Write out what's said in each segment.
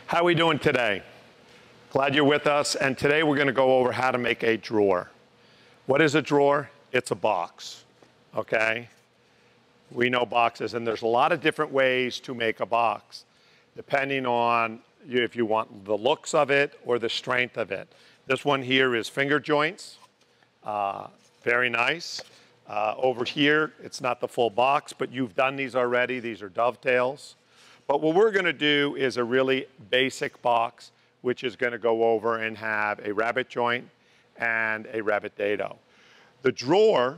How are we doing today? Glad you're with us, and today we're going to go over how to make a drawer. What is a drawer? It's a box, okay? We know boxes, and there's a lot of different ways to make a box, depending on if you want the looks of it or the strength of it. This one here is finger joints, very nice. Over here, it's not the full box, but you've done these already. These are dovetails. But what we're going to do is a really basic box, which is going to go over and have a rabbet joint and a rabbet dado. The drawer,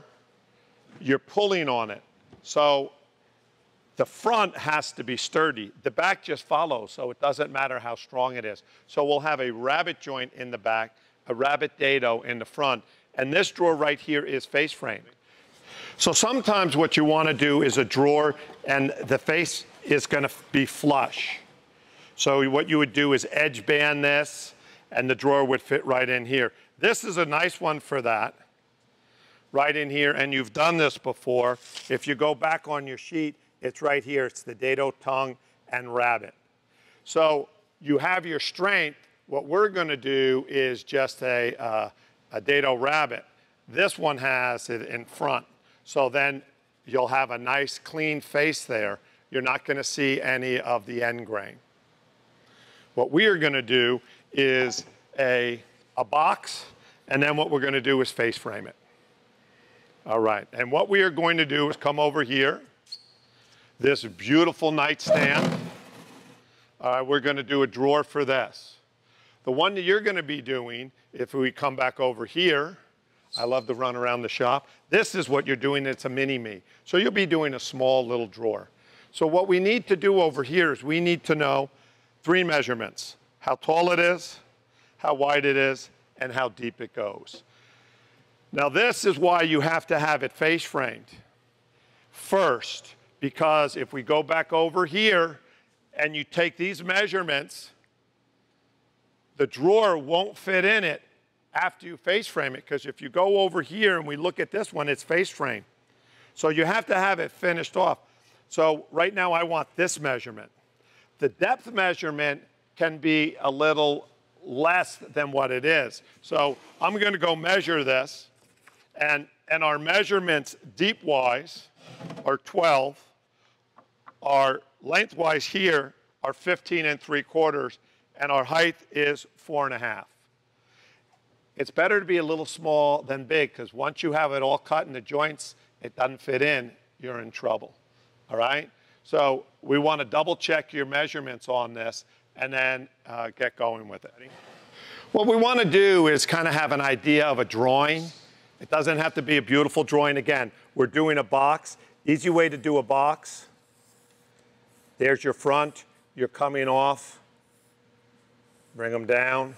you're pulling on it. So the front has to be sturdy. The back just follows, so it doesn't matter how strong it is. So we'll have a rabbet joint in the back, a rabbet dado in the front, and this drawer right here is face framed. So sometimes what you want to do is a drawer and the face is going to be flush. So what you would do is edge band this and the drawer would fit right in here. This is a nice one for that, right in here, and you've done this before. If you go back on your sheet, it's right here. It's the dado, tongue, and rabbet. So you have your strength. What we're going to do is just a dado rabbet. This one has it in front. So then you'll have a nice clean face there. You're not going to see any of the end grain. What we are going to do is a box, and then what we're going to do is face frame it. All right, and what we are going to do is come over here, this beautiful nightstand. We're going to do a drawer for this. The one that you're going to be doing, if we come back over here, I love to run around the shop. This is what you're doing. It's a mini-me. So you'll be doing a small little drawer. So what we need to do over here is we need to know 3 measurements: how tall it is, how wide it is, and how deep it goes. Now this is why you have to have it face framed first, because if we go back over here and you take these measurements, the drawer won't fit in it after you face frame it, because if you go over here and we look at this one, it's face frame. So you have to have it finished off. So right now I want this measurement. The depth measurement can be a little less than what it is. So I'm going to go measure this, and our measurements deep-wise are 12. Our lengthwise here are 15 3/4, and our height is 4 1/2. It's better to be a little small than big, because once you have it all cut in the joints, it doesn't fit in, you're in trouble. All right? So we want to double check your measurements on this and then get going with it. What we want to do is kind of have an idea of a drawing. It doesn't have to be a beautiful drawing. Again, we're doing a box. Easy way to do a box. There's your front. You're coming off. Bring them down.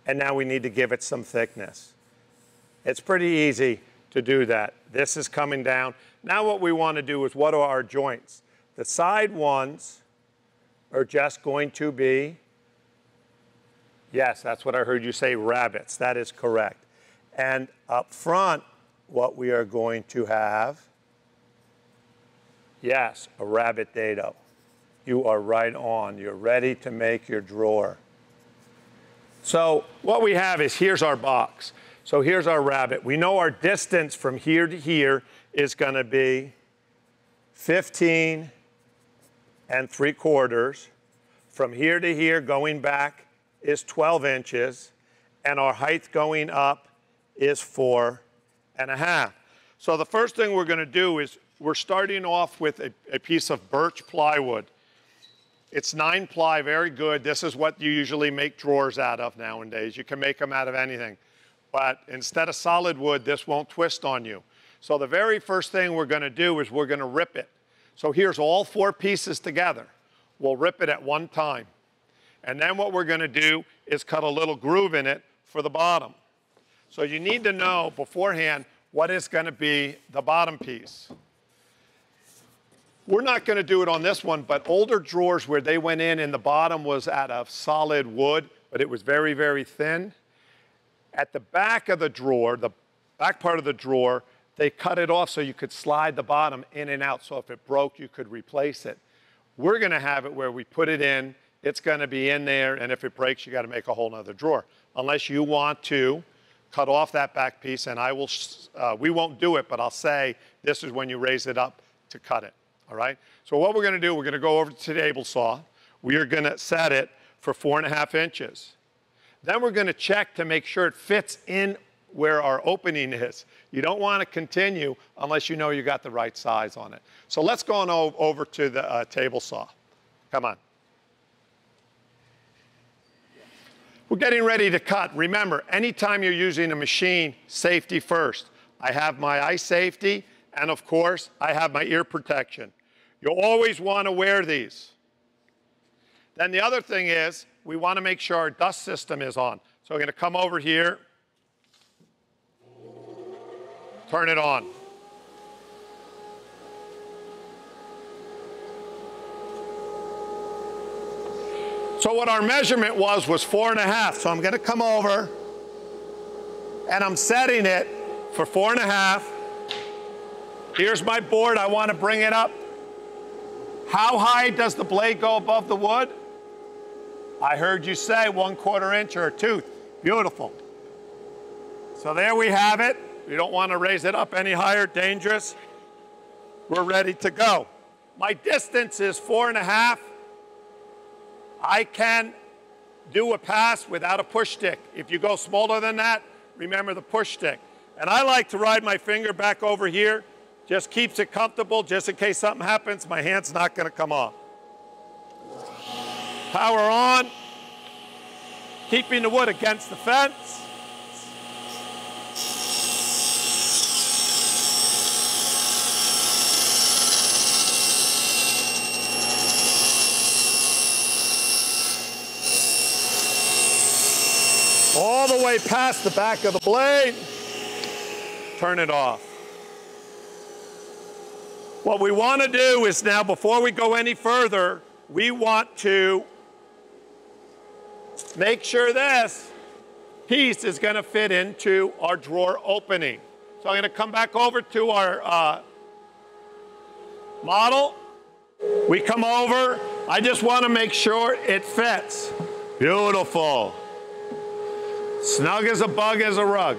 And now we need to give it some thickness. It's pretty easy to do that. This is coming down. Now what we want to do is, what are our joints? The side ones are just going to be, yes, that's what I heard you say, rabbets. That is correct. And up front, what we are going to have, yes, a rabbet dado. You are right on. You're ready to make your drawer. So what we have is, here's our box. So here's our rabbet. We know our distance from here to here is going to be 15 3/4. From here to here, going back, is 12 inches. And our height going up is 4 1/2. So the first thing we're going to do is, we're starting off with a piece of birch plywood. It's 9-ply, very good. This is what you usually make drawers out of nowadays. You can make them out of anything. But instead of solid wood, this won't twist on you. So the very first thing we're going to do is we're going to rip it. So here's all 4 pieces together. We'll rip it at one time. And then what we're going to do is cut a little groove in it for the bottom. So you need to know beforehand what is going to be the bottom piece. We're not going to do it on this one, but older drawers where they went in and the bottom was out of solid wood, but it was very, very thin. At the back of the drawer, the back part of the drawer, they cut it off so you could slide the bottom in and out, so if it broke, you could replace it. We're going to have it where we put it in it's going to be in there, and if it breaks, you got to make a whole nother drawer. Unless you want to cut off that back piece, and I will, we won't do it, but I'll say this is when you raise it up to cut it, all right? So what we're going to do, we're going to go over to the table saw. We are going to set it for 4.5 inches. Then we're going to check to make sure it fits in where our opening is. You don't want to continue unless you know you got the right size on it. So let's go on over to the table saw. Come on. We're getting ready to cut. Remember, anytime you're using a machine, safety first. I have my eye safety, and of course, I have my ear protection. You'll always want to wear these. Then the other thing is, we want to make sure our dust system is on. So we're going to come over here, turn it on. So what our measurement was 4.5. So I'm going to come over, and I'm setting it for 4.5. Here's my board. I want to bring it up. How high does the blade go above the wood? I heard you say 1/4 inch or a tooth. Beautiful. So there we have it. You don't want to raise it up any higher, dangerous. We're ready to go. My distance is 4.5. I can do a pass without a push stick. If you go smaller than that, remember the push stick. And I like to ride my finger back over here. Just keeps it comfortable, just in case something happens, my hand's not going to come off. Power on, keeping the wood against the fence. All the way past the back of the blade, turn it off. What we want to do is now, before we go any further, we want to make sure this piece is going to fit into our drawer opening. So I'm going to come back over to our model. We come over. I just want to make sure it fits. Beautiful. Snug as a bug as a rug.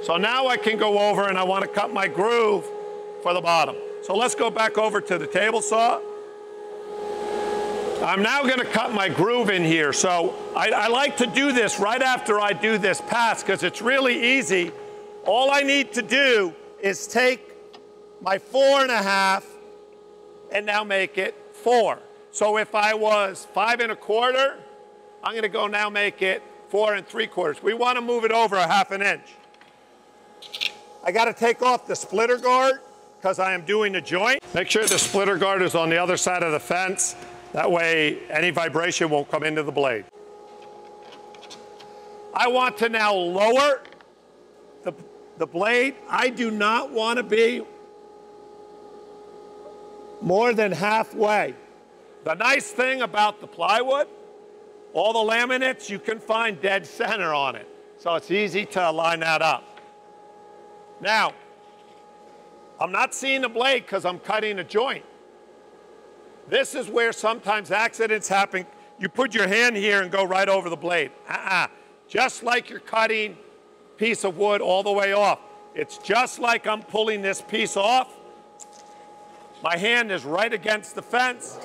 So now I can go over and I want to cut my groove for the bottom. So let's go back over to the table saw. I'm now going to cut my groove in here. So I like to do this right after I do this pass because it's really easy. All I need to do is take my 4.5 and now make it 4. So if I was 5 1/4, I'm going to go now make it 4 3/4. We want to move it over 1/2 inch. I got to take off the splitter guard because I am doing a joint. Make sure the splitter guard is on the other side of the fence. That way any vibration won't come into the blade. I want to now lower the blade. I do not want to be more than halfway. The nice thing about the plywood, all the laminates, you can find dead center on it. So it's easy to line that up. Now, I'm not seeing the blade because I'm cutting a joint. This is where sometimes accidents happen. You put your hand here and go right over the blade. Just like you're cutting a piece of wood all the way off. It's just like I'm pulling this piece off. My hand is right against the fence.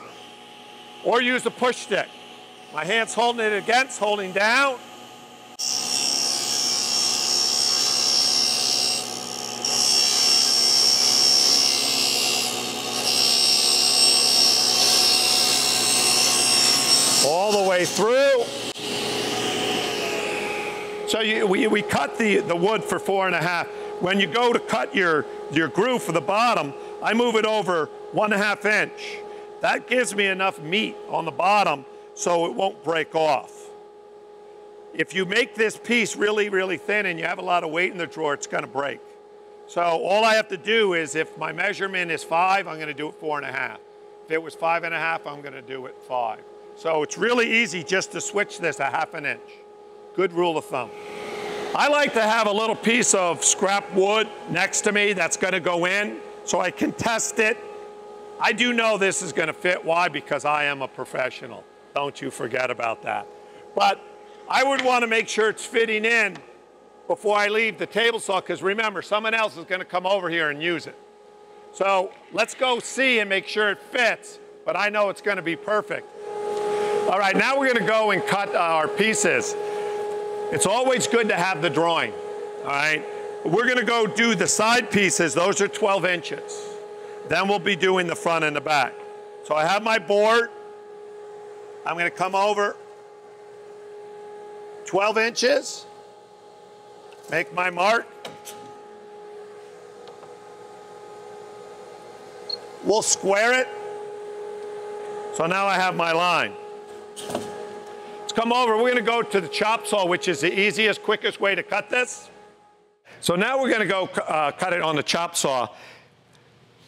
Or use a push stick. My hand's holding it against, holding down. All the way through. So we cut the wood for 4.5. When you go to cut your groove for the bottom, I move it over 1/2 inch. That gives me enough meat on the bottom so it won't break off. If you make this piece really, really thin and you have a lot of weight in the drawer, it's going to break. So all I have to do is, if my measurement is 5, I'm going to do it 4.5. If it was 5.5, I'm going to do it 5. So it's really easy just to switch this 1/2 inch. Good rule of thumb. I like to have a little piece of scrap wood next to me that's going to go in so I can test it. I do know this is going to fit. Why? Because I am a professional. Don't you forget about that. But I would want to make sure it's fitting in before I leave the table saw, because remember, someone else is going to come over here and use it. So let's go see and make sure it fits, but I know it's going to be perfect. All right, now we're going to go and cut our pieces. It's always good to have the drawing, all right? We're going to go do the side pieces. Those are 12 inches. Then we'll be doing the front and the back. So I have my board. I'm going to come over 12 inches, make my mark. We'll square it. So now I have my line. Let's come over. We're going to go to the chop saw, which is the easiest, quickest way to cut this. So now we're going to go cut it on the chop saw.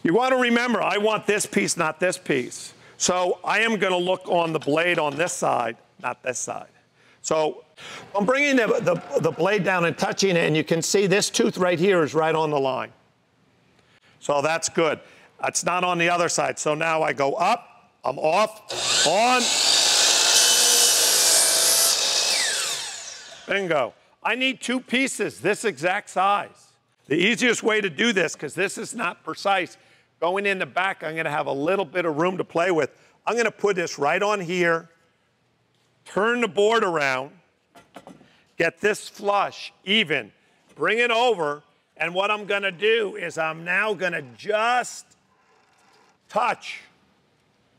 You want to remember, I want this piece, not this piece. So I am going to look on the blade on this side, not this side. So I'm bringing the blade down and touching it, and you can see this tooth right here is right on the line. So that's good. It's not on the other side. So now I go up, I'm off, on. Bingo. I need two pieces this exact size. The easiest way to do this, because this is not precise, going in the back, I'm going to have a little bit of room to play with. I'm going to put this right on here, turn the board around, get this flush, even, bring it over, and what I'm going to do is I'm now going to just touch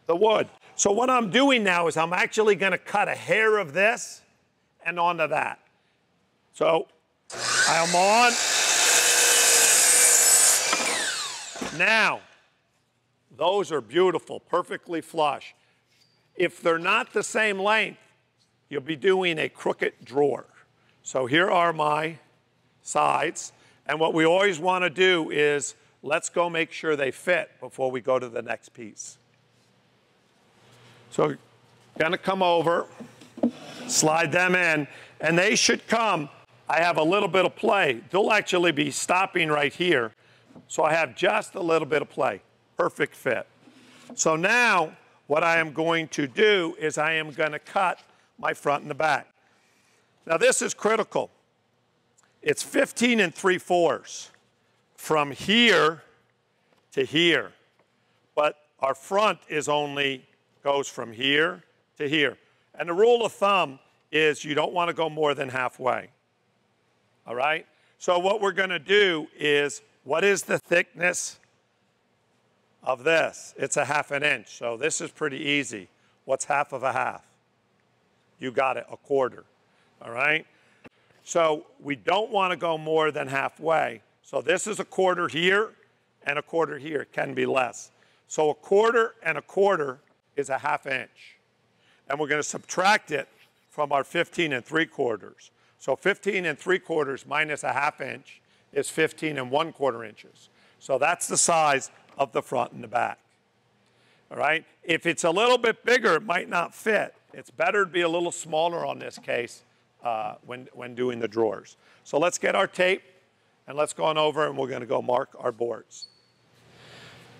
the wood. So what I'm doing now is I'm actually going to cut a hair of this and onto that. So I'm on. Now, those are beautiful, perfectly flush. If they're not the same length, you'll be doing a crooked drawer. So here are my sides. And what we always want to do is let's go make sure they fit before we go to the next piece. So gonna come over, slide them in, and they should come. I have a little bit of play. They'll actually be stopping right here. So I have just a little bit of play. Perfect fit. So now what I am going to do is I am going to cut my front and the back. Now this is critical. It's 15 3/4 from here to here. But our front is only goes from here to here. And the rule of thumb is you don't want to go more than halfway. All right? So what we're going to do is, what is the thickness of this? It's a 1/2 inch. So this is pretty easy. What's half of a half? You got it, 1/4. All right? So we don't want to go more than halfway. So this is 1/4 here and 1/4 here. It can be less. So 1/4 and 1/4 is a 1/2 inch. And we're going to subtract it from our 15 3/4. So 15 3/4 minus a 1/2 inch is 15 1/4 inches. So that's the size of the front and the back. All right? If it's a little bit bigger, it might not fit. It's better to be a little smaller on this case when doing the drawers. So let's get our tape and let's go on over and we're going to go mark our boards.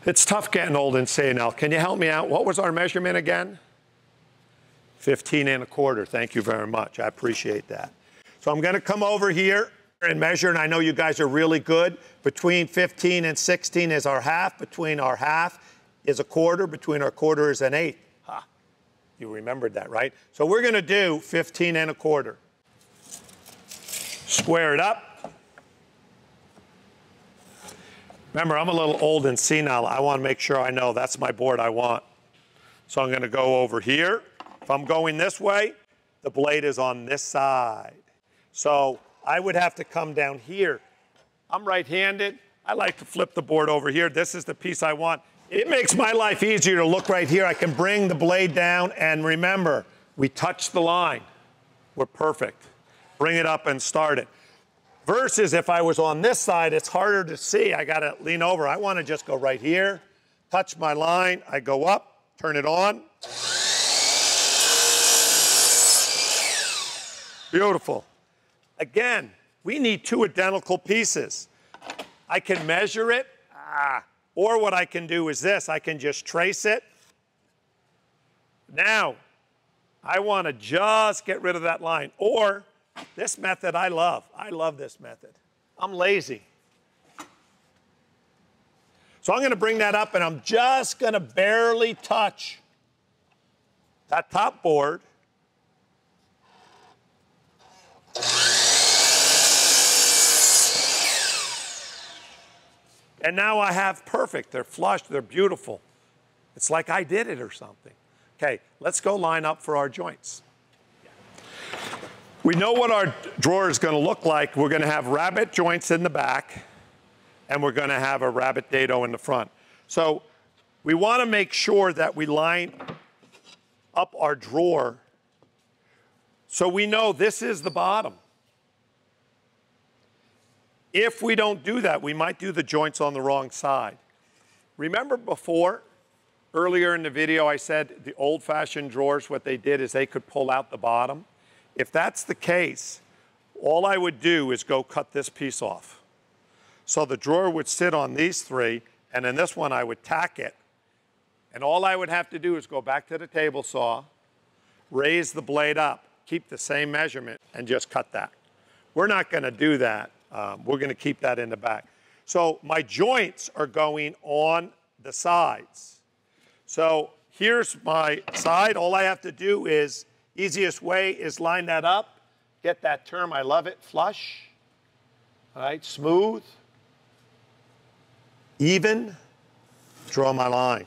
It's tough getting old and senile. Can you help me out? What was our measurement again? 15 1/4. Thank you very much. I appreciate that. So I'm going to come over here and measure, and I know you guys are really good. Between 15 and 16 is our half. Between our half is 1/4. Between our 1/4 is 1/8. Ha! You remembered that, right? So we're going to do 15 1/4. Square it up. Remember, I'm a little old and senile. I want to make sure I know that's my board I want. So I'm going to go over here. If I'm going this way, the blade is on this side. So I would have to come down here. I'm right-handed. I like to flip the board over here. This is the piece I want. It makes my life easier to look right here. I can bring the blade down, and remember, we touch the line. We're perfect. Bring it up and start it. Versus if I was on this side, it's harder to see. I got to lean over. I want to just go right here, touch my line. I go up, turn it on. Beautiful. Again, we need two identical pieces. I can measure it, or what I can do is this. I can just trace it. Now, I want to just get rid of that line. Or this method I love. I love this method. I'm lazy. So I'm going to bring that up, and I'm just going to barely touch that top board. And now I have perfect. They're flush. They're beautiful. It's like I did it or something. Okay, let's go line up for our joints. We know what our drawer is going to look like. We're going to have rabbet joints in the back, and we're going to have a rabbet dado in the front. So we want to make sure that we line up our drawer so we know this is the bottom. If we don't do that, we might do the joints on the wrong side. Remember before, earlier in the video, I said the old-fashioned drawers, what they did is they could pull out the bottom. If that's the case, all I would do is go cut this piece off. So the drawer would sit on these three, and in this one I would tack it. And all I would have to do is go back to the table saw, raise the blade up, keep the same measurement, and just cut that. We're not going to do that. We're going to keep that in the back. So my joints are going on the sides. So here's my side. All I have to do is, easiest way is line that up, get that term, I love it, flush, all right, smooth, even, draw my line.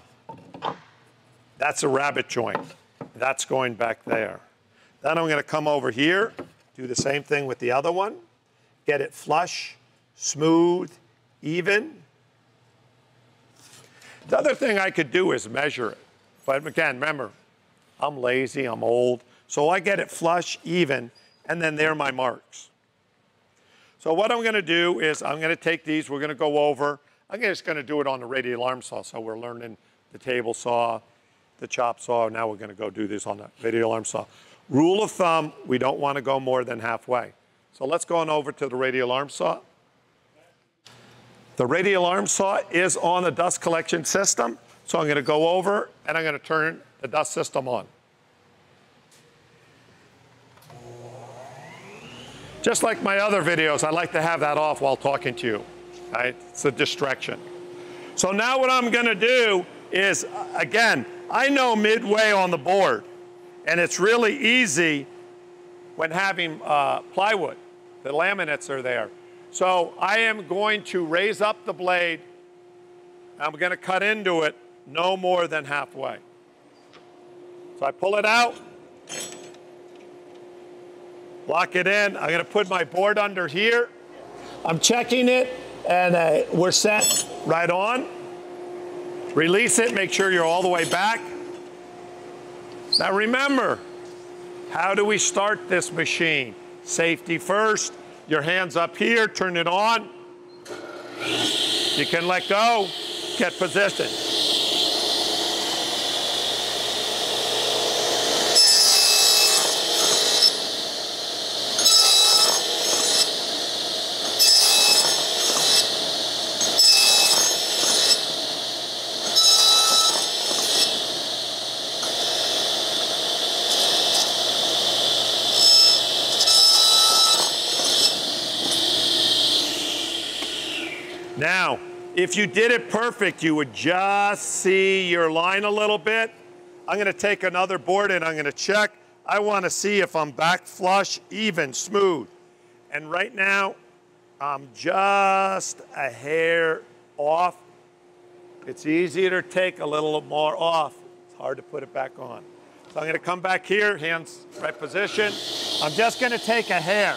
That's a rabbet joint. That's going back there. Then I'm going to come over here, do the same thing with the other one, get it flush, smooth, even. The other thing I could do is measure it. But again, remember, I'm lazy, I'm old. So I get it flush, even, and then there are my marks. So what I'm going to do is I'm going to take these, we're going to go over. I'm just going to do it on the radial arm saw. So we're learning the table saw, the chop saw. Now we're going to go do this on the radial arm saw. Rule of thumb, we don't want to go more than halfway. So let's go on over to the radial arm saw. The radial arm saw is on the dust collection system. So I'm going to go over and I'm going to turn the dust system on. Just like my other videos, I like to have that off while talking to you. Right? It's a distraction. So now what I'm going to do is, again, I know midway on the board, and it's really easy when having plywood. The laminates are there. So I am going to raise up the blade. I'm going to cut into it no more than halfway. So I pull it out, lock it in. I'm going to put my board under here. I'm checking it, and we're set right on. Release it, make sure you're all the way back. Now remember, how do we start this machine? Safety first, your hands up here, turn it on. You can let go, get positioned. Now, if you did it perfect, you would just see your line a little bit. I'm going to take another board and I'm going to check. I want to see if I'm back flush, even, smooth. And right now, I'm just a hair off. It's easier to take a little more off. It's hard to put it back on. So I'm going to come back here, hands right position. I'm just going to take a hair.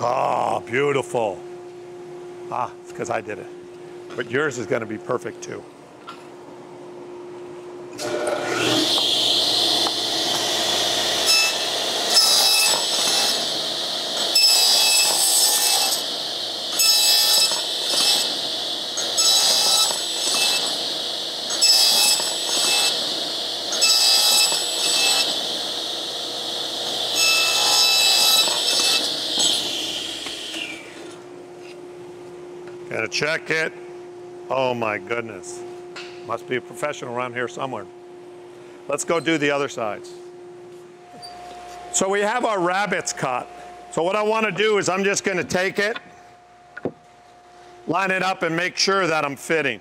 Oh, beautiful. Ah, it's because I did it. But yours is going to be perfect too. Gonna check it. Oh my goodness. Must be a professional around here somewhere. Let's go do the other sides. So we have our rabbets cut. So what I want to do is I'm just going to take it, line it up, and make sure that I'm fitting.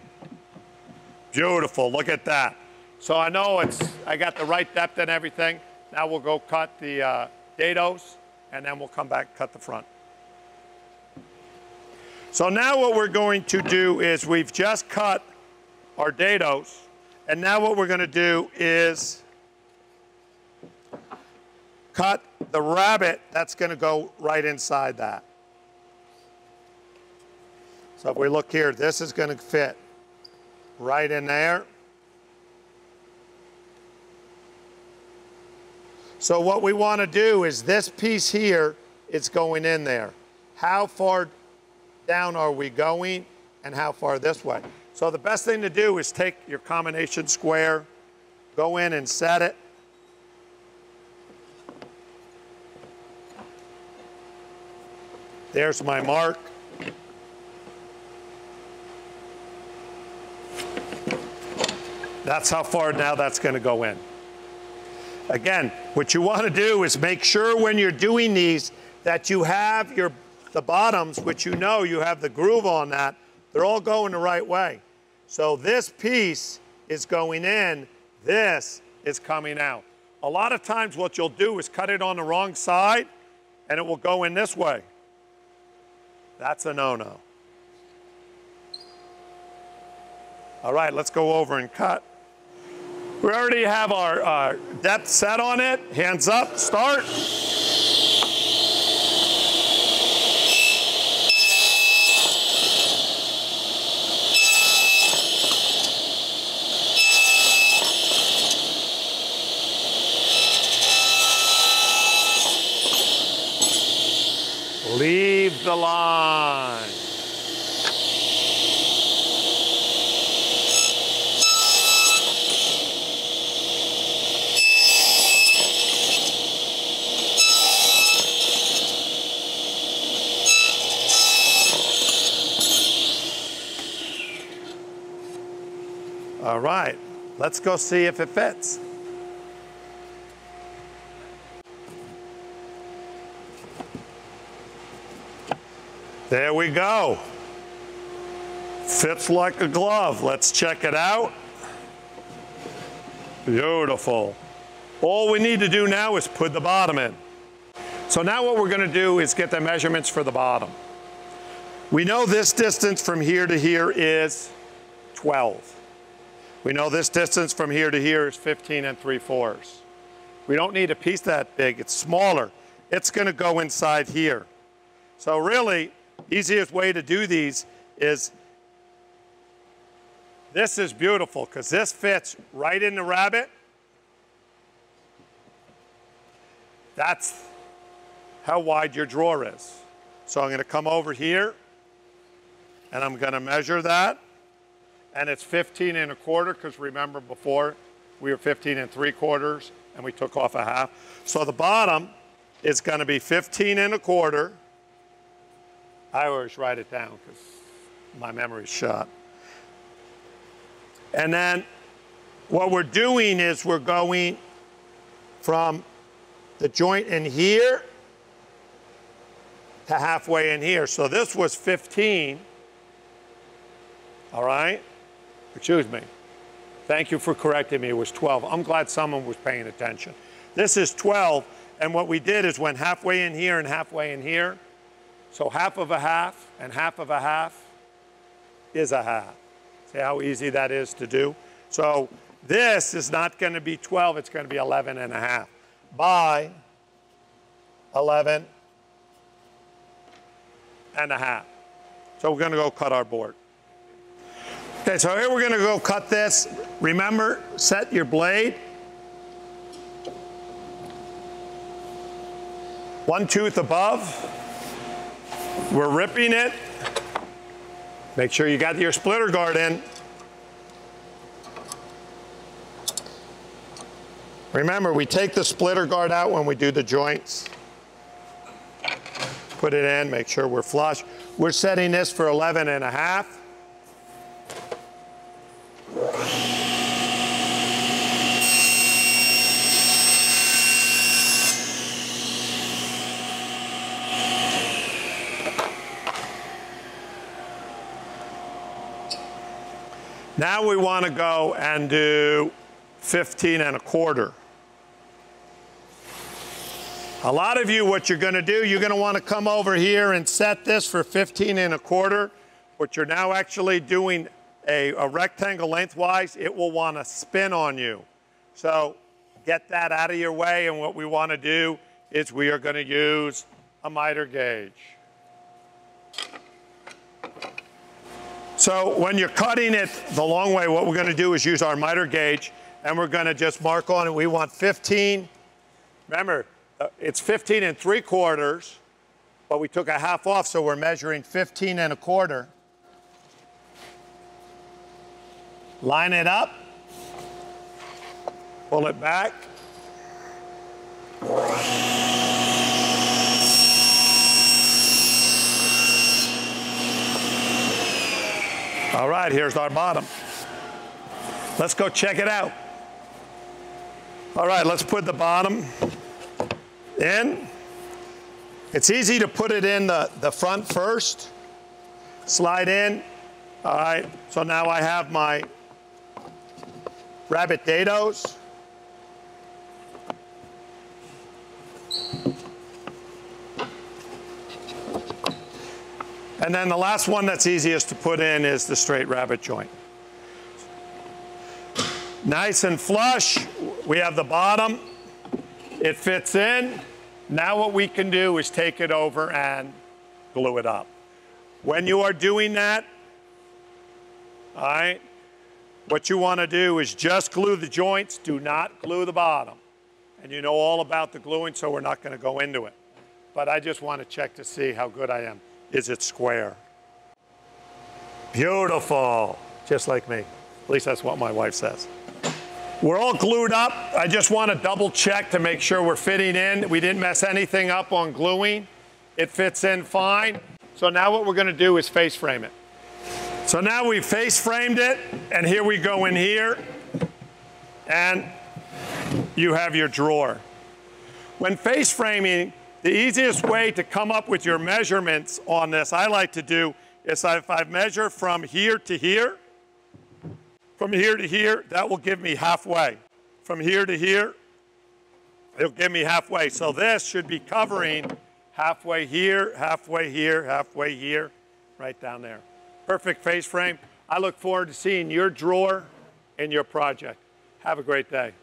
Beautiful, look at that. So I know I got the right depth and everything. Now we'll go cut the dados, and then we'll come back and cut the front. So now what we're going to do is we've just cut our dados, and now what we're going to do is cut the rabbet that's going to go right inside that. So if we look here, this is going to fit right in there. So what we want to do is this piece here is going in there. How far down are we going and how far this way? So the best thing to do is take your combination square, go in and set it. There's my mark. That's how far now that's going to go in. Again, what you want to do is make sure when you're doing these that you have the bottoms, which you know you have the groove on that, they're all going the right way. So this piece is going in, this is coming out. A lot of times what you'll do is cut it on the wrong side and it will go in this way. That's a no-no. All right, let's go over and cut. We already have our depth set on it. Hands up, start. Leave the line. All right, let's go see if it fits. There we go. Fits like a glove. Let's check it out. Beautiful. All we need to do now is put the bottom in. So now what we're going to do is get the measurements for the bottom. We know this distance from here to here is 12. We know this distance from here to here is 15 3/4. We don't need a piece that big. It's smaller. It's going to go inside here. So really, easiest way to do these is, this is beautiful because this fits right in the rabbet. That's how wide your drawer is. So I'm going to come over here and I'm going to measure that. And it's 15 1/4 because remember before we were 15 3/4 and we took off a half. So the bottom is going to be 15 1/4. I always write it down because my memory's shot. And then what we're doing is we're going from the joint in here to halfway in here. So this was 15, all right? Excuse me. Thank you for correcting me, it was 12. I'm glad someone was paying attention. This is 12, and what we did is went halfway in here and halfway in here. So half of a half and half of a half is a half. See how easy that is to do? So this is not going to be 12, it's going to be 11 1/2 by 11 1/2. So we're going to go cut our board. Okay, so here we're going to go cut this. Remember, set your blade. One tooth above. We're ripping it. Make sure you got your splitter guard in. Remember, we take the splitter guard out when we do the joints. Put it in, make sure we're flush. We're setting this for 11.5. Now we want to go and do 15.25. A lot of you, what you're going to do, you're going to want to come over here and set this for 15.25. But you're now actually doing a rectangle lengthwise. It will want to spin on you. So get that out of your way. And what we want to do is we are going to use a miter gauge. So when you're cutting it the long way, what we're going to do is use our miter gauge, and we're going to just mark on it. We want 15. Remember, it's 15.75, but we took a half off, so we're measuring 15.25. Line it up. Pull it back. All right, here's our bottom. Let's go check it out. All right, let's put the bottom in. It's easy to put it in the front first. Slide in. All right, so now I have my rabbit dados. And then the last one that's easiest to put in is the straight rabbit joint. Nice and flush. We have the bottom. It fits in. Now what we can do is take it over and glue it up. When you are doing that, all right, what you want to do is just glue the joints. Do not glue the bottom. And you know all about the gluing, so we're not going to go into it. But I just want to check to see how good I am. Is it square? Beautiful, just like me. At least that's what my wife says. We're all glued up. I just want to double check to make sure we're fitting in. We didn't mess anything up on gluing. It fits in fine. So now what we're going to do is face frame it. So now we've face framed it, and here we go in here, and you have your drawer. When face framing, the easiest way to come up with your measurements on this, I like to do, is if I measure from here to here, that will give me halfway. From here to here, it'll give me halfway. So this should be covering halfway here, halfway here, halfway here, right down there. Perfect face frame. I look forward to seeing your drawer in your project. Have a great day.